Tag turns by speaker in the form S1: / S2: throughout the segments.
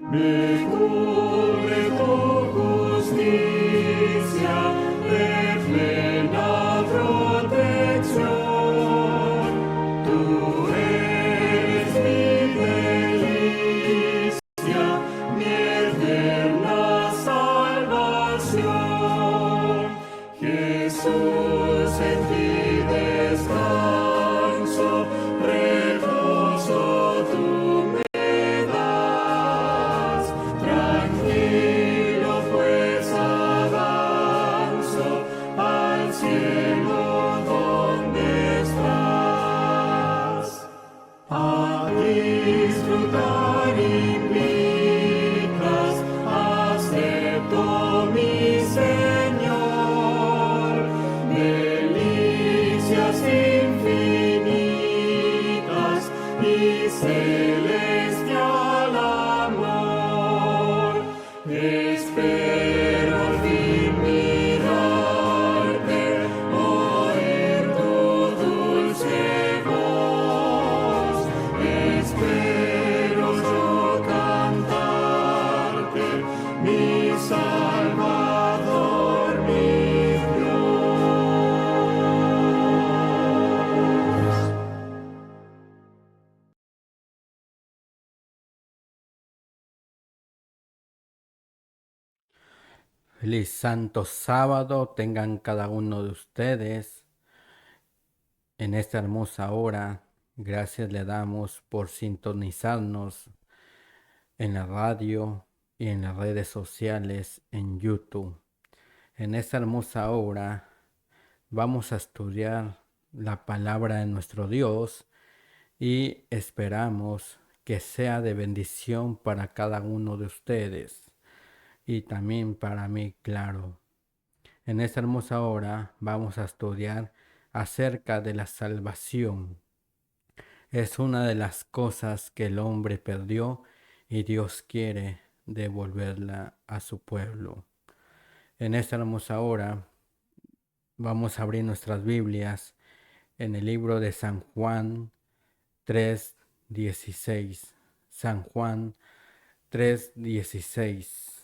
S1: Me cubre tu justicia de plena protección. Tú eres mi delicia, mi eterna salvación. Jesús, en ti descanso, reposo tú me das. Tranquilo pues avanzo al cielo donde estás. A disfrutar invitas, acepto mi Señor, delicias infinitas y celestial amor. Espero al fin mirarte, oír tu dulce voz. Espero yo cantarte, mi Salvador, mi Dios.
S2: Feliz Santo Sábado tengan cada uno de ustedes en esta hermosa hora. Gracias le damos por sintonizarnos en la radio y en las redes sociales en YouTube. En esta hermosa hora vamos a estudiar la palabra de nuestro Dios y esperamos que sea de bendición para cada uno de ustedes y también para mí, claro. En esta hermosa hora vamos a estudiar acerca de la salvación. Es una de las cosas que el hombre perdió y Dios quiere devolverla a su pueblo. En esta hermosa hora vamos a abrir nuestras Biblias en el libro de San Juan 3:16. San Juan 3:16.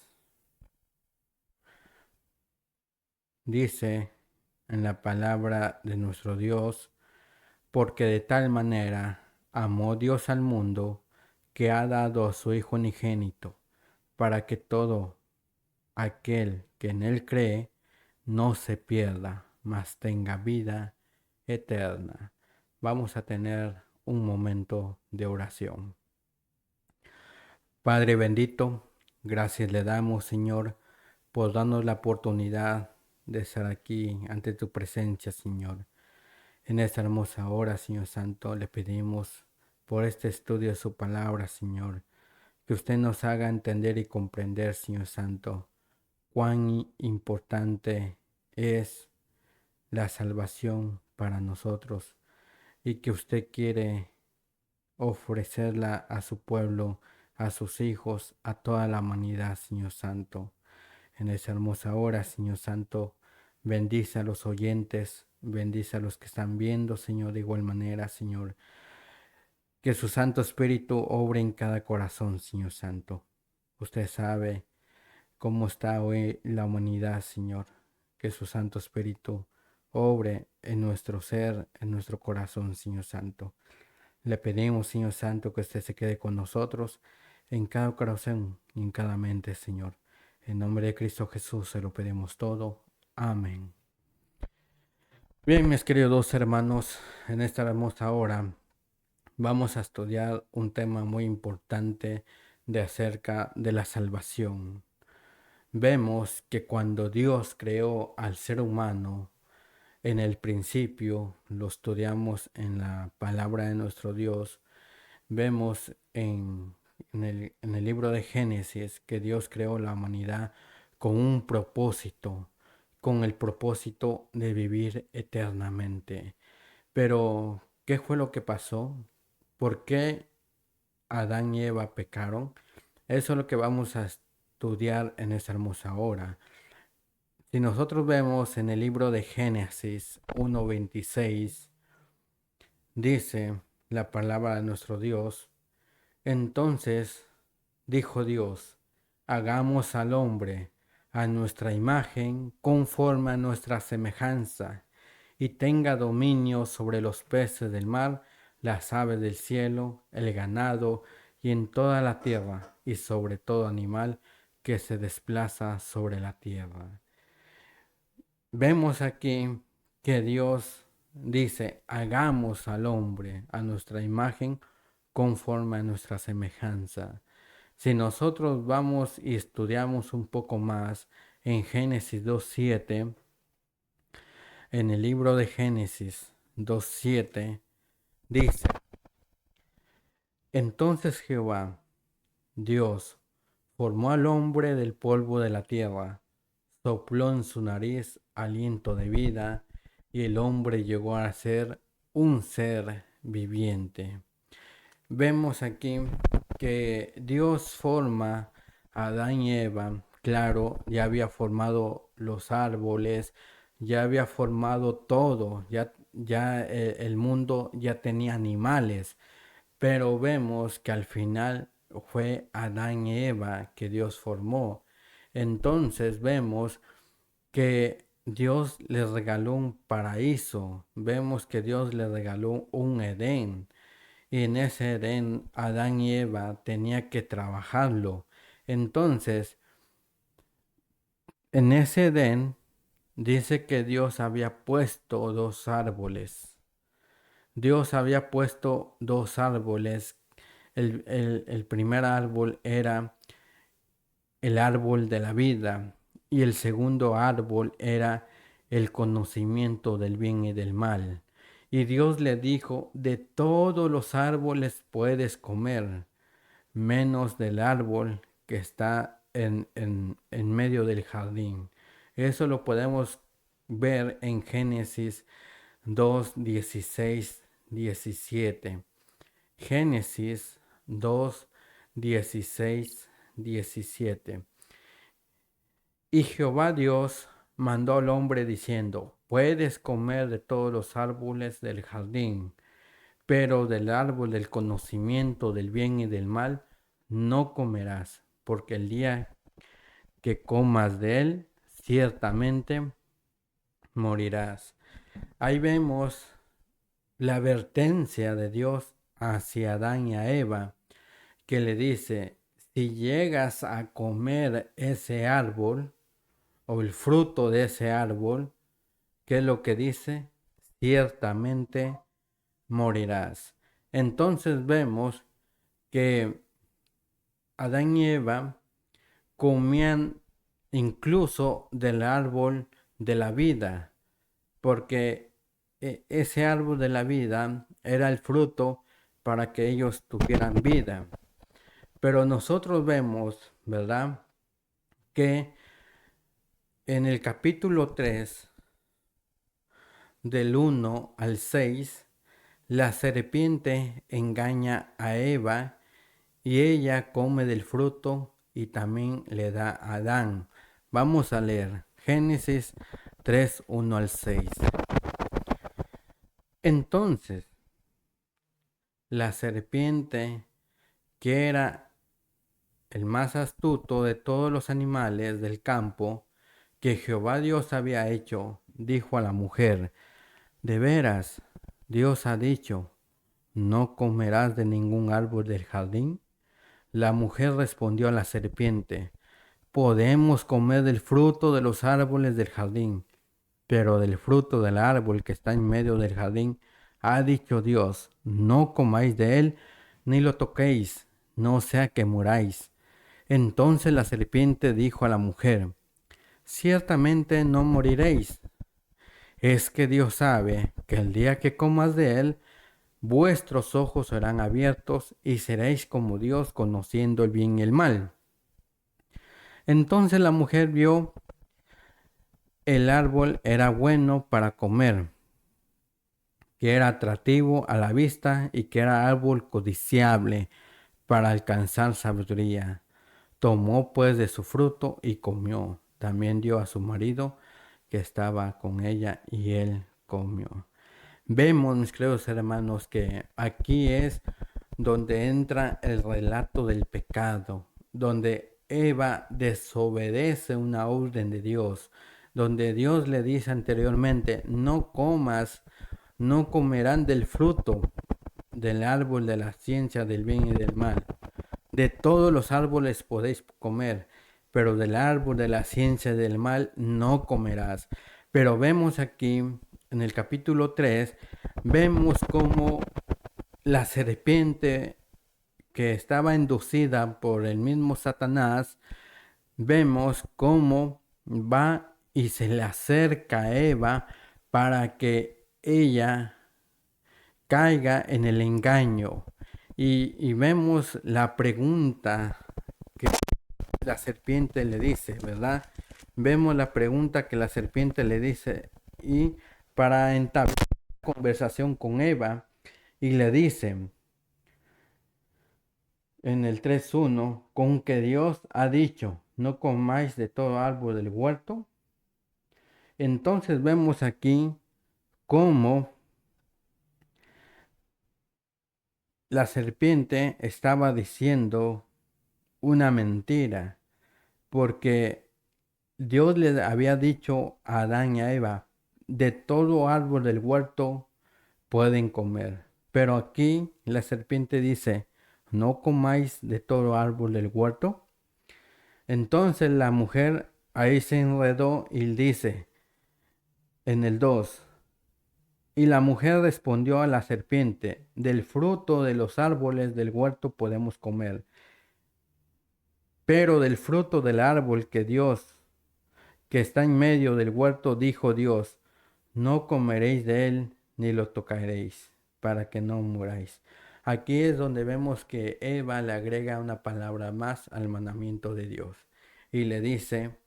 S2: Dice en la palabra de nuestro Dios: porque de tal manera amó Dios al mundo, que ha dado a su Hijo unigénito, para que todo aquel que en él cree no se pierda, mas tenga vida eterna. Vamos a tener un momento de oración. Padre bendito, gracias le damos, Señor, por darnos la oportunidad de estar aquí ante tu presencia, Señor. En esta hermosa hora, Señor Santo, le pedimos por este estudio de su palabra, Señor, que usted nos haga entender y comprender, Señor Santo, cuán importante es la salvación para nosotros y que usted quiere ofrecerla a su pueblo, a sus hijos, a toda la humanidad, Señor Santo. En esa hermosa hora, Señor Santo, bendice a los oyentes, bendice a los que están viendo, Señor, de igual manera, Señor. Que su Santo Espíritu obre en cada corazón, Señor Santo. Usted sabe cómo está hoy la humanidad, Señor. Que su Santo Espíritu obre en nuestro ser, en nuestro corazón, Señor Santo. Le pedimos, Señor Santo, que usted se quede con nosotros en cada corazón y en cada mente, Señor. En nombre de Cristo Jesús se lo pedimos todo. Amén. Bien, mis queridos hermanos, en esta hermosa hora vamos a estudiar un tema muy importante de acerca de la salvación. Vemos que cuando Dios creó al ser humano, en el principio, lo estudiamos en la palabra de nuestro Dios, vemos en el libro de Génesis que Dios creó la humanidad con un propósito, con el propósito de vivir eternamente. Pero, ¿qué fue lo que pasó? ¿Por qué Adán y Eva pecaron? Eso es lo que vamos a estudiar en esta hermosa hora. Si nosotros vemos en el libro de Génesis 1:26, dice la palabra de nuestro Dios: entonces dijo Dios, hagamos al hombre a nuestra imagen, conforme a nuestra semejanza, y tenga dominio sobre los peces del mar, las aves del cielo, el ganado, y en toda la tierra, y sobre todo animal que se desplaza sobre la tierra. Vemos aquí que Dios dice, hagamos al hombre a nuestra imagen, conforme a nuestra semejanza. Si nosotros vamos y estudiamos un poco más en Génesis 2.7, en el libro de Génesis 2.7, dice, entonces Jehová, Dios, formó al hombre del polvo de la tierra, sopló en su nariz aliento de vida, y el hombre llegó a ser un ser viviente. Vemos aquí que Dios forma a Adán y Eva. Claro, ya había formado los árboles, ya había formado todo, ya el mundo ya tenía animales, pero vemos que al final fue Adán y Eva que Dios formó. Entonces vemos que Dios les regaló un paraíso, vemos que Dios les regaló un Edén. Y en ese Edén, Adán y Eva tenía que trabajarlo. Entonces, en ese Edén, dice que Dios había puesto dos árboles. Dios había puesto dos árboles. El primer árbol era el árbol de la vida y el segundo árbol era el conocimiento del bien y del mal. Y Dios le dijo, de todos los árboles puedes comer, menos del árbol que está en medio del jardín. Eso lo podemos ver en Génesis 2, 16, 17. Génesis 2, 16, 17. Y Jehová Dios mandó al hombre diciendo, puedes comer de todos los árboles del jardín, pero del árbol del conocimiento del bien y del mal no comerás, porque el día que comas de él, ciertamente morirás. Ahí vemos la advertencia de Dios hacia Adán y a Eva, que le dice, si llegas a comer ese árbol o el fruto de ese árbol, ¿qué es lo que dice? Ciertamente morirás. Entonces vemos que Adán y Eva comían incluso del árbol de la vida, porque ese árbol de la vida era el fruto para que ellos tuvieran vida. Pero nosotros vemos, ¿verdad?, que en el capítulo 3, del 1 al 6, la serpiente engaña a Eva y ella come del fruto y también le da a Adán. Vamos a leer Génesis 3, 1 al 6. Entonces, la serpiente, que era el más astuto de todos los animales del campo que Jehová Dios había hecho, dijo a la mujer, de veras, Dios ha dicho, ¿no comerás de ningún árbol del jardín? La mujer respondió a la serpiente, podemos comer del fruto de los árboles del jardín, pero del fruto del árbol que está en medio del jardín, ha dicho Dios, no comáis de él, ni lo toquéis, no sea que muráis. Entonces la serpiente dijo a la mujer, ciertamente no moriréis. Es que Dios sabe que el día que comas de él, vuestros ojos serán abiertos y seréis como Dios conociendo el bien y el mal. Entonces la mujer vio el árbol era bueno para comer, que era atractivo a la vista y que era árbol codiciable para alcanzar sabiduría. Tomó pues de su fruto y comió. También dio a su marido que estaba con ella y él comió. Vemos, mis queridos hermanos, que aquí es donde entra el relato del pecado. donde Eva desobedece una orden de Dios, donde Dios le dice anteriormente, no comas, no comerán del fruto del árbol de la ciencia del bien y del mal. De todos los árboles podéis comer, pero del árbol de la ciencia del mal no comerás. Pero vemos aquí, en el capítulo 3, vemos cómo la serpiente que estaba inducida por el mismo Satanás, vemos cómo va y se le acerca a Eva para que ella caiga en el engaño. Y vemos la pregunta que la serpiente le dice, ¿verdad? Vemos la pregunta que la serpiente le dice y para entablar conversación con Eva y le dice en el 3:1, con que Dios ha dicho, no comáis de todo árbol del huerto. Entonces vemos aquí cómo la serpiente estaba diciendo una mentira, porque Dios le había dicho a Adán y a Eva, de todo árbol del huerto pueden comer. Pero aquí la serpiente dice, no comáis de todo árbol del huerto. Entonces la mujer ahí se enredó y dice en el 2, y la mujer respondió a la serpiente, del fruto de los árboles del huerto podemos comer, pero del fruto del árbol que está en medio del huerto, dijo Dios, no comeréis de él ni lo tocaréis, para que no muráis. Aquí es donde vemos que Eva le agrega una palabra más al mandamiento de Dios y le dice,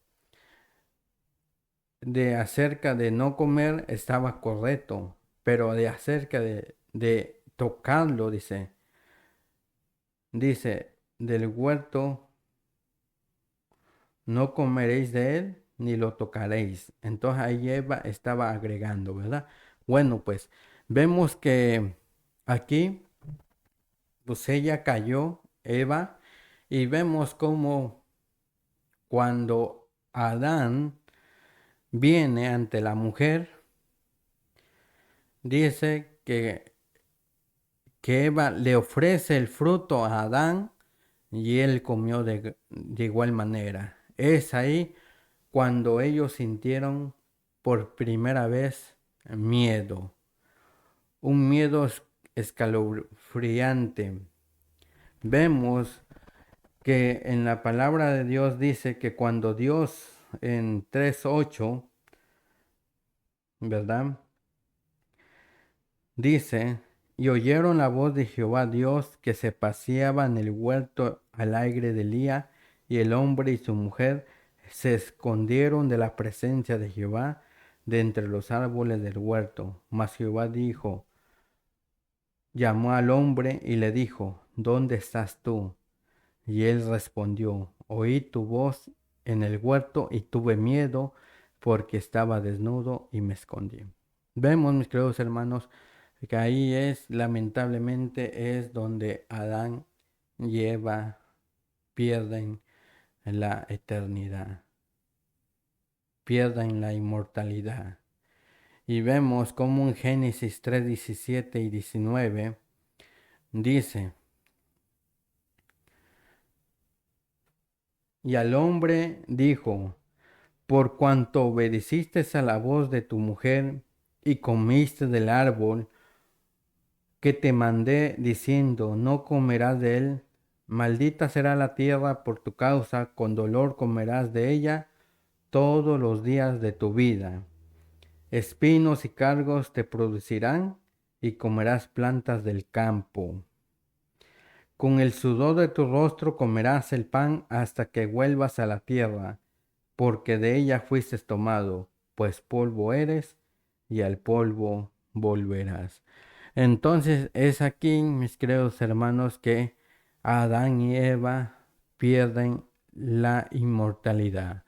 S2: de acerca de no comer estaba correcto, pero de acerca de tocarlo, dice, del huerto no comeréis de él ni lo tocaréis. Entonces ahí Eva estaba agregando, ¿verdad? Bueno, pues vemos que aquí, pues ella cayó, Eva, y vemos como cuando Adán viene ante la mujer, dice que Eva le ofrece el fruto a Adán y él comió de igual manera. Es ahí cuando ellos sintieron por primera vez miedo, un miedo escalofriante. Vemos que en la palabra de Dios dice que cuando Dios en 3:8, ¿verdad? Dice, y oyeron la voz de Jehová Dios que se paseaba en el huerto al aire del día, y el hombre y su mujer se escondieron de la presencia de Jehová de entre los árboles del huerto. Mas Jehová dijo, llamó al hombre y le dijo, ¿dónde estás tú? Y él respondió, oí tu voz en el huerto y tuve miedo porque estaba desnudo y me escondí. Vemos, mis queridos hermanos, que ahí lamentablemente es donde Adán y Eva pierden la eternidad, pierden la inmortalidad. Y vemos como en Génesis 3:17 y 19 dice, y al hombre dijo, por cuanto obedeciste a la voz de tu mujer y comiste del árbol que te mandé diciendo, no comerás de él, maldita será la tierra por tu causa, con dolor comerás de ella todos los días de tu vida. Espinos y cargos te producirán y comerás plantas del campo. Con el sudor de tu rostro comerás el pan hasta que vuelvas a la tierra, porque de ella fuiste tomado, pues polvo eres y al polvo volverás. Entonces es aquí, mis queridos hermanos, que Adán y Eva pierden la inmortalidad,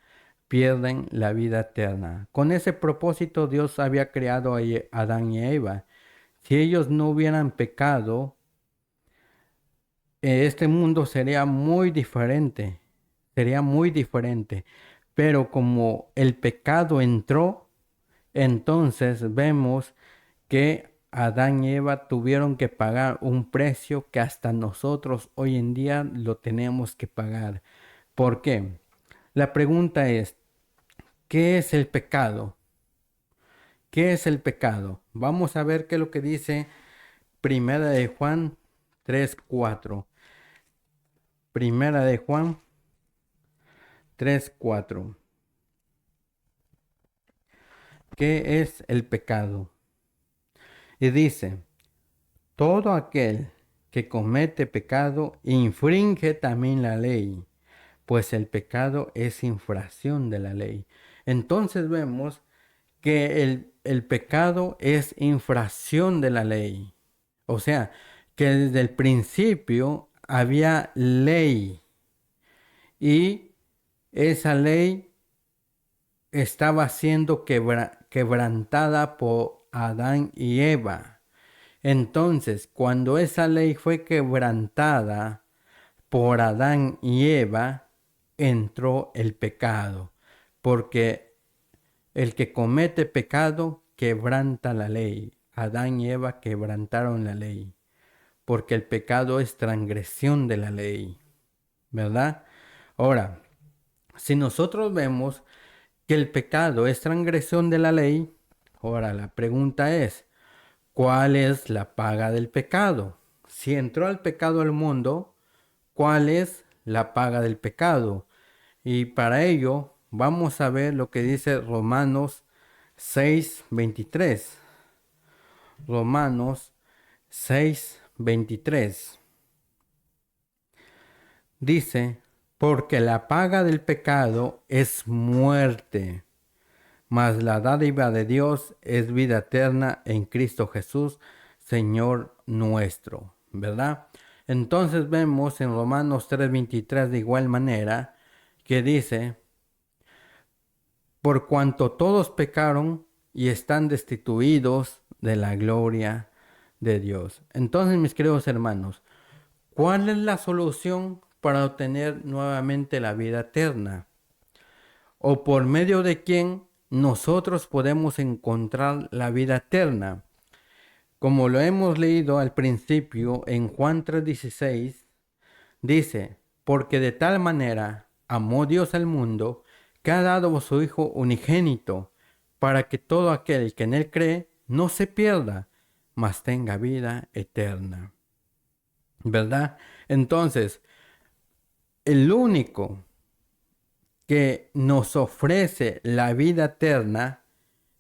S2: pierden la vida eterna. Con ese propósito Dios había creado a Adán y Eva. Si ellos no hubieran pecado, este mundo sería muy diferente, pero como el pecado entró, entonces vemos que Adán y Eva tuvieron que pagar un precio que hasta nosotros hoy en día lo tenemos que pagar. ¿Por qué? La pregunta es, ¿qué es el pecado? ¿Qué es el pecado? Vamos a ver qué es lo que dice Primera de Juan 3:4. Primera de Juan 3:4. ¿Qué es el pecado? Y dice, todo aquel que comete pecado infringe también la ley, pues el pecado es infracción de la ley. Entonces vemos que el pecado es infracción de la ley. O sea, que desde el principio había ley y esa ley estaba siendo quebrantada por Adán y Eva. Entonces, cuando esa ley fue quebrantada por Adán y Eva, entró el pecado, porque el que comete pecado quebranta la ley. Adán y Eva quebrantaron la ley, porque el pecado es transgresión de la ley, ¿verdad? Ahora, si nosotros vemos que el pecado es transgresión de la ley, ahora la pregunta es, ¿cuál es la paga del pecado? Si entró el pecado al mundo, ¿cuál es la paga del pecado? Y para ello vamos a ver lo que dice Romanos 6:23. Romanos 6:23. Dice, porque la paga del pecado es muerte, mas la dádiva de Dios es vida eterna en Cristo Jesús, Señor nuestro, ¿verdad? Entonces vemos en Romanos 3:23 de igual manera que dice, por cuanto todos pecaron y están destituidos de la gloria de Dios. Entonces, mis queridos hermanos, ¿cuál es la solución para obtener nuevamente la vida eterna? ¿O por medio de quién nosotros podemos encontrar la vida eterna? Como lo hemos leído al principio en Juan 3:16, dice, porque de tal manera amó Dios al mundo, que ha dado a su Hijo unigénito, para que todo aquel que en él cree no se pierda, mas tenga vida eterna. ¿Verdad? Entonces, el único que nos ofrece la vida eterna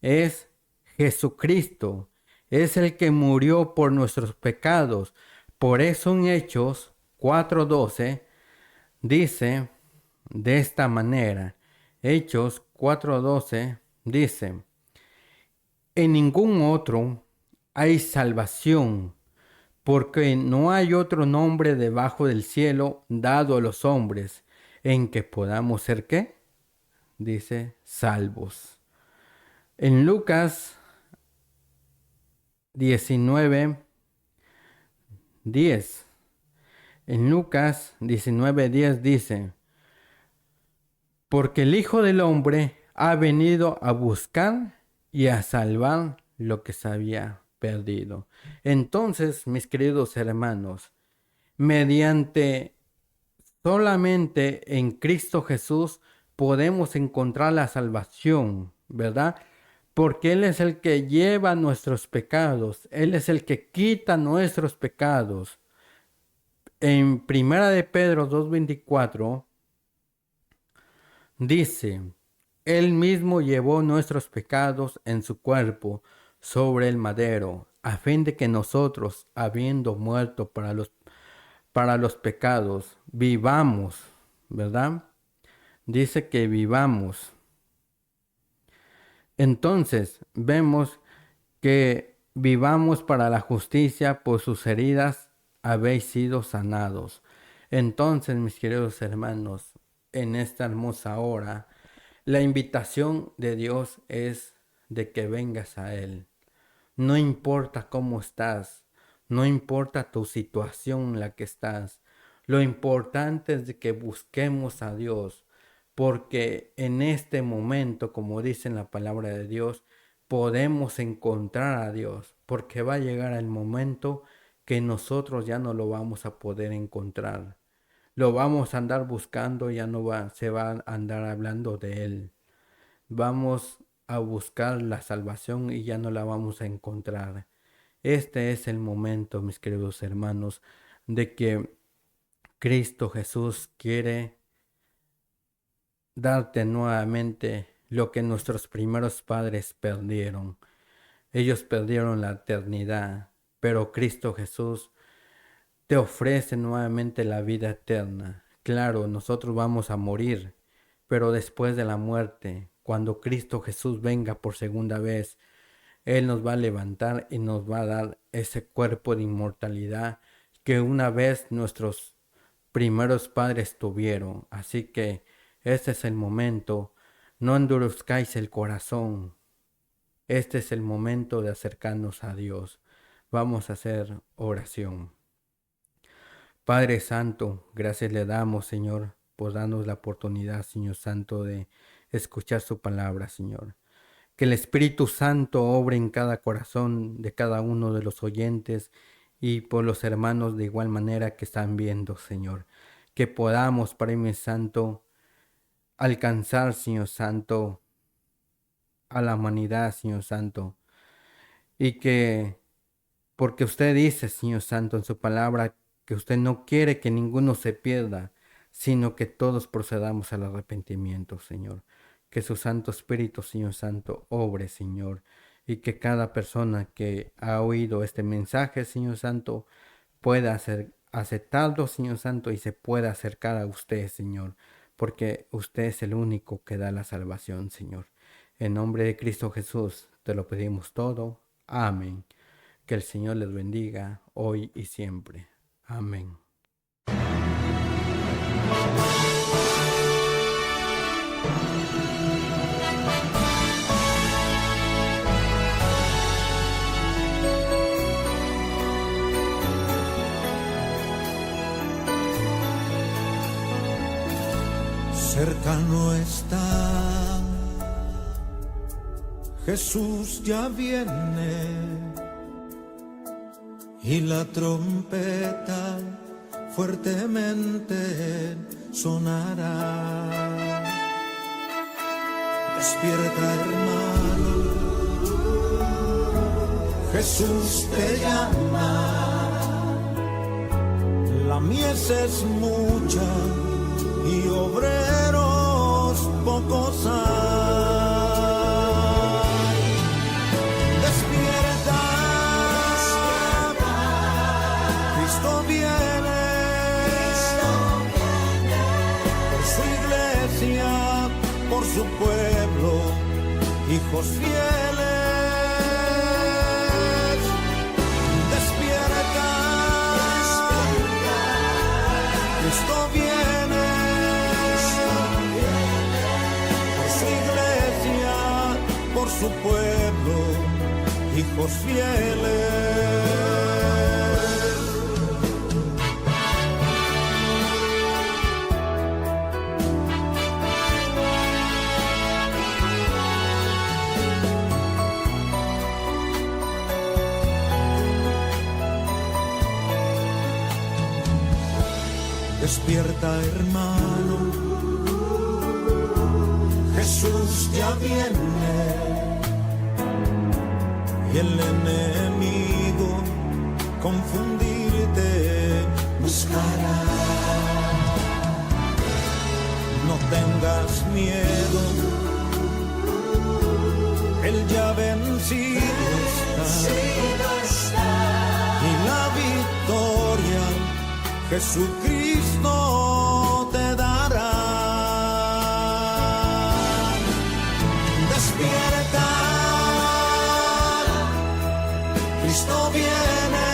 S2: es Jesucristo. Es el que murió por nuestros pecados. Por eso en Hechos 4:12 dice de esta manera. Hechos 4:12 dice, en ningún otro hay salvación, porque no hay otro nombre debajo del cielo dado a los hombres en que podamos ser ¿qué? Dice salvos. En Lucas 19:10. En Lucas 19:10 dice, porque el Hijo del Hombre ha venido a buscar y a salvar lo que se había perdido. Entonces, mis queridos hermanos, mediante solamente en Cristo Jesús podemos encontrar la salvación, ¿verdad? Porque Él es el que lleva nuestros pecados, Él es el que quita nuestros pecados. En Primera de Pedro 2:24 dice, Él mismo llevó nuestros pecados en su cuerpo sobre el madero, a fin de que nosotros, habiendo muerto para los pecados, vivamos, ¿verdad? Dice que vivamos. Entonces, vemos que vivamos para la justicia, por sus heridas habéis sido sanados. Entonces, mis queridos hermanos, en esta hermosa hora, la invitación de Dios es de que vengas a Él. No importa cómo estás, no importa tu situación en la que estás, Lo importante es de que busquemos a Dios, porque en este momento, como dice en la palabra de Dios, podemos encontrar a Dios, porque va a llegar el momento que nosotros ya no lo vamos a poder encontrar. Lo vamos a andar buscando, ya no se va a andar hablando de Él. Vamos a buscar la salvación y ya no la vamos a encontrar. Este es el momento, mis queridos hermanos, de que Cristo Jesús quiere darte nuevamente lo que nuestros primeros padres perdieron. Ellos perdieron la eternidad, pero Cristo Jesús te ofrece nuevamente la vida eterna. Claro, nosotros vamos a morir, pero después de la muerte, cuando Cristo Jesús venga por segunda vez, Él nos va a levantar y nos va a dar ese cuerpo de inmortalidad que una vez nuestros primeros padres tuvieron. Así que este es el momento. No endurezcáis el corazón. Este es el momento de acercarnos a Dios. Vamos a hacer oración. Padre Santo, gracias le damos, Señor, por darnos la oportunidad, Señor Santo, de escuchar su palabra, Señor. Que el Espíritu Santo obre en cada corazón de cada uno de los oyentes y por los hermanos de igual manera que están viendo, Señor. Que podamos, Padre mío Santo, alcanzar, Señor Santo, a la humanidad, Señor Santo. Y que, porque usted dice, Señor Santo, en su palabra, que usted no quiere que ninguno se pierda, sino que todos procedamos al arrepentimiento, Señor. Que su Santo Espíritu, Señor Santo, obre, Señor, y que cada persona que ha oído este mensaje, Señor Santo, pueda aceptarlo, Señor Santo, y se pueda acercar a usted, Señor, porque usted es el único que da la salvación, Señor. En nombre de Cristo Jesús, te lo pedimos todo. Amén. Que el Señor les bendiga hoy y siempre. Amén.
S3: Cercano está, Jesús ya viene y la trompeta fuertemente sonará. Despierta, hermano, Jesús te llama. La mies es mucha y obreros pocos hay. Despierta, Cristo viene por su iglesia, por su pueblo, hijos fieles. Despierta, Cristo viene por su pueblo, hijos fieles. Despierta, hermano, Jesús ya viene y el enemigo confundirte buscará. No tengas miedo, él ya vencido está y la victoria Jesucristo te dará. Despierta, Cristo viene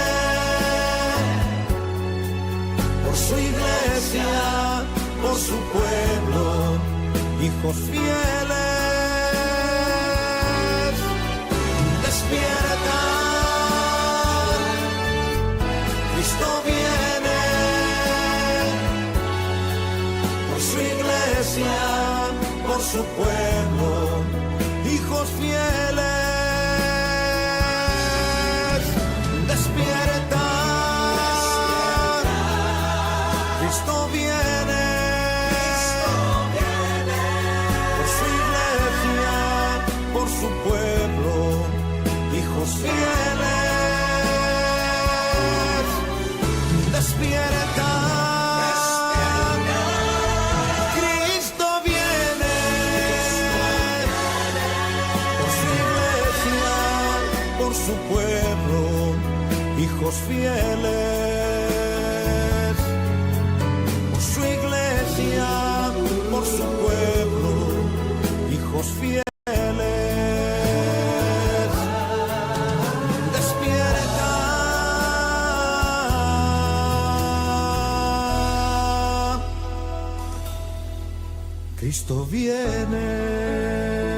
S3: por su iglesia, por su pueblo, hijos fieles. Despierta, Cristo viene iglesia, por su pueblo, hijos fieles. Despierta, Cristo viene, por su iglesia, por su pueblo, hijos fieles. Despierta, Cristo viene, por su iglesia, por su pueblo, hijos fieles. Por su iglesia, por su pueblo, hijos fieles. Cristo viene.